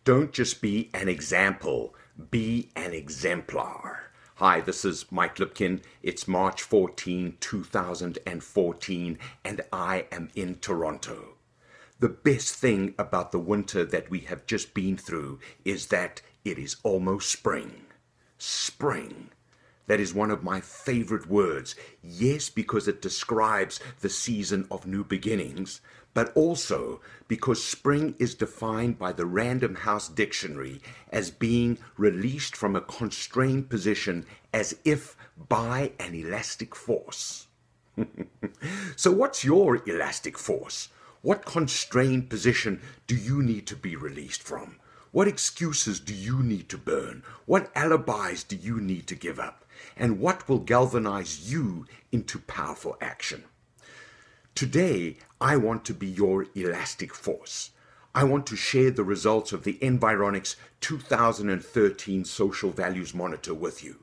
Don't just be an example, be an exemplar. Hi, this is Mike Lipkin. It's March 14, 2014, and I am in Toronto. The best thing about the winter that we have just been through is that it is almost spring. Spring. That is one of my favorite words. Yes, because it describes the season of new beginnings, but also because spring is defined by the Random House Dictionary as being released from a constrained position as if by an elastic force. So what's your elastic force? What constrained position do you need to be released from? What excuses do you need to burn? What alibis do you need to give up? And what will galvanize you into powerful action? Today, I want to be your elastic force. I want to share the results of the Environics 2013 Social Values Monitor with you.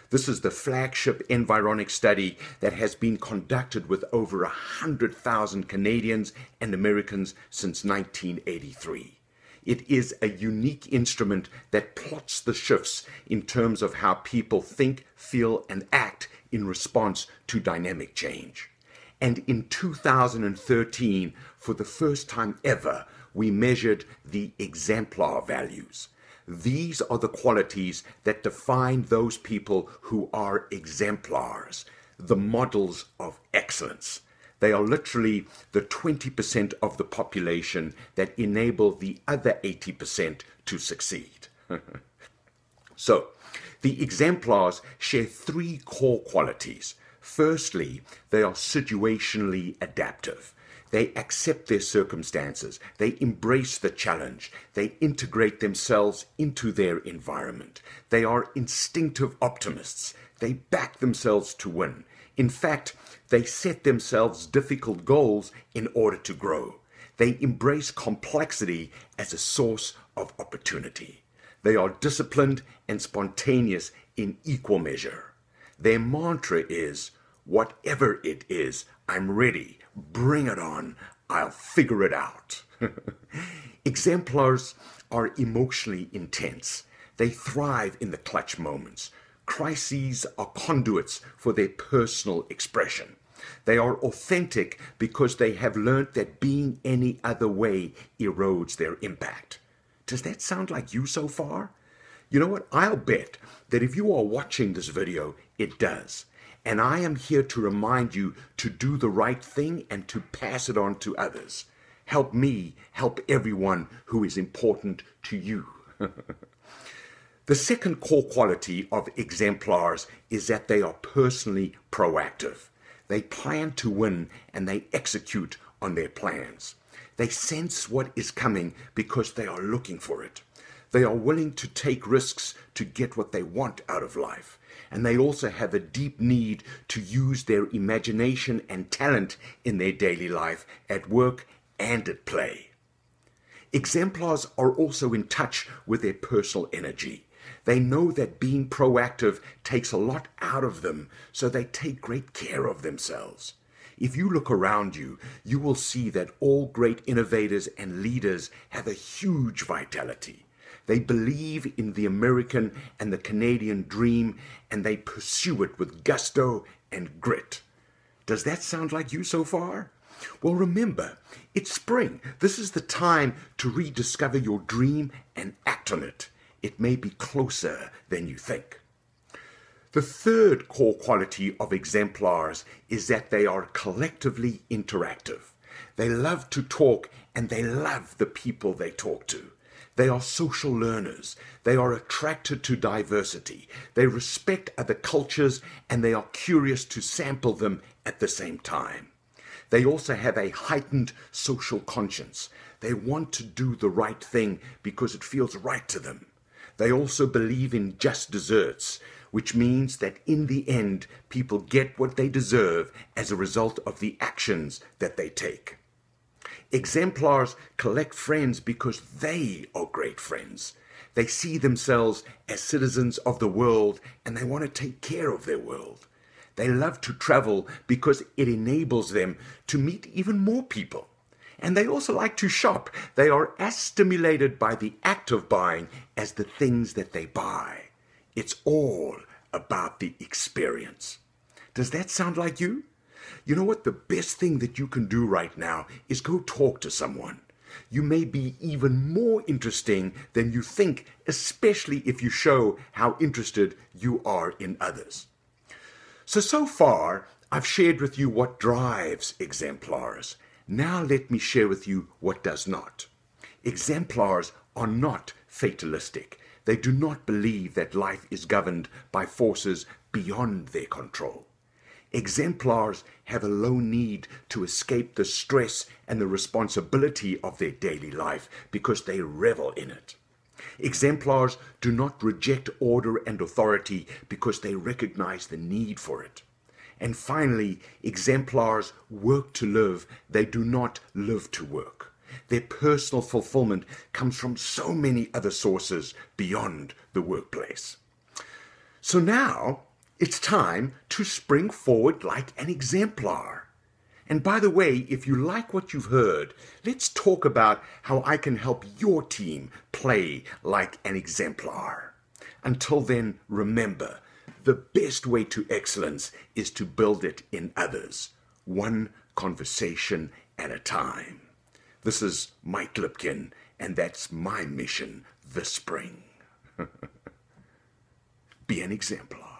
This is the flagship Environics study that has been conducted with over 100,000 Canadians and Americans since 1983. It is a unique instrument that plots the shifts in terms of how people think, feel, and act in response to dynamic change. And in 2013, for the first time ever, we measured the exemplar values. These are the qualities that define those people who are exemplars, the models of excellence. They are literally the 20% of the population that enable the other 80% to succeed. So, the exemplars share three core qualities. Firstly, they are situationally adaptive. They accept their circumstances. They embrace the challenge. They integrate themselves into their environment. They are instinctive optimists. They back themselves to win. In fact, they set themselves difficult goals in order to grow. They embrace complexity as a source of opportunity. They are disciplined and spontaneous in equal measure. Their mantra is, whatever it is, I'm ready. Bring it on. I'll figure it out. Exemplars are emotionally intense. They thrive in the clutch moments. Crises are conduits for their personal expression. They are authentic because they have learned that being any other way erodes their impact. Does that sound like you so far? You know what? I'll bet that if you are watching this video, it does. And I am here to remind you to do the right thing and to pass it on to others. Help me help everyone who is important to you. The second core quality of exemplars is that they are personally proactive. They plan to win and they execute on their plans. They sense what is coming because they are looking for it. They are willing to take risks to get what they want out of life. And they also have a deep need to use their imagination and talent in their daily life, at work and at play. Exemplars are also in touch with their personal energy. They know that being proactive takes a lot out of them, so they take great care of themselves. If you look around you, you will see that all great innovators and leaders have a huge vitality. They believe in the American and the Canadian dream, and they pursue it with gusto and grit. Does that sound like you so far? Well, remember, it's spring. This is the time to rediscover your dream and act on it. It may be closer than you think. The third core quality of exemplars is that they are collectively interactive. They love to talk and they love the people they talk to. They are social learners. They are attracted to diversity. They respect other cultures and they are curious to sample them at the same time. They also have a heightened social conscience. They want to do the right thing because it feels right to them. They also believe in just desserts, which means that in the end, people get what they deserve as a result of the actions that they take. Exemplars collect friends because they are great friends. They see themselves as citizens of the world and they want to take care of their world. They love to travel because it enables them to meet even more people. And they also like to shop. They are as stimulated by the act of buying as the things that they buy. It's all about the experience. Does that sound like you? You know what? The best thing that you can do right now is go talk to someone. You may be even more interesting than you think, especially if you show how interested you are in others. So far, I've shared with you what drives exemplars. Now let me share with you what does not. Exemplars are not fatalistic. They do not believe that life is governed by forces beyond their control. Exemplars have a low need to escape the stress and the responsibility of their daily life because they revel in it. Exemplars do not reject order and authority because they recognize the need for it. And finally, exemplars work to live. They do not live to work. Their personal fulfillment comes from so many other sources beyond the workplace. So now, it's time to spring forward like an exemplar. And by the way, if you like what you've heard, let's talk about how I can help your team play like an exemplar. Until then, remember, the best way to excellence is to build it in others, one conversation at a time. This is Mike Lipkin, and that's my mission this spring. Be an exemplar.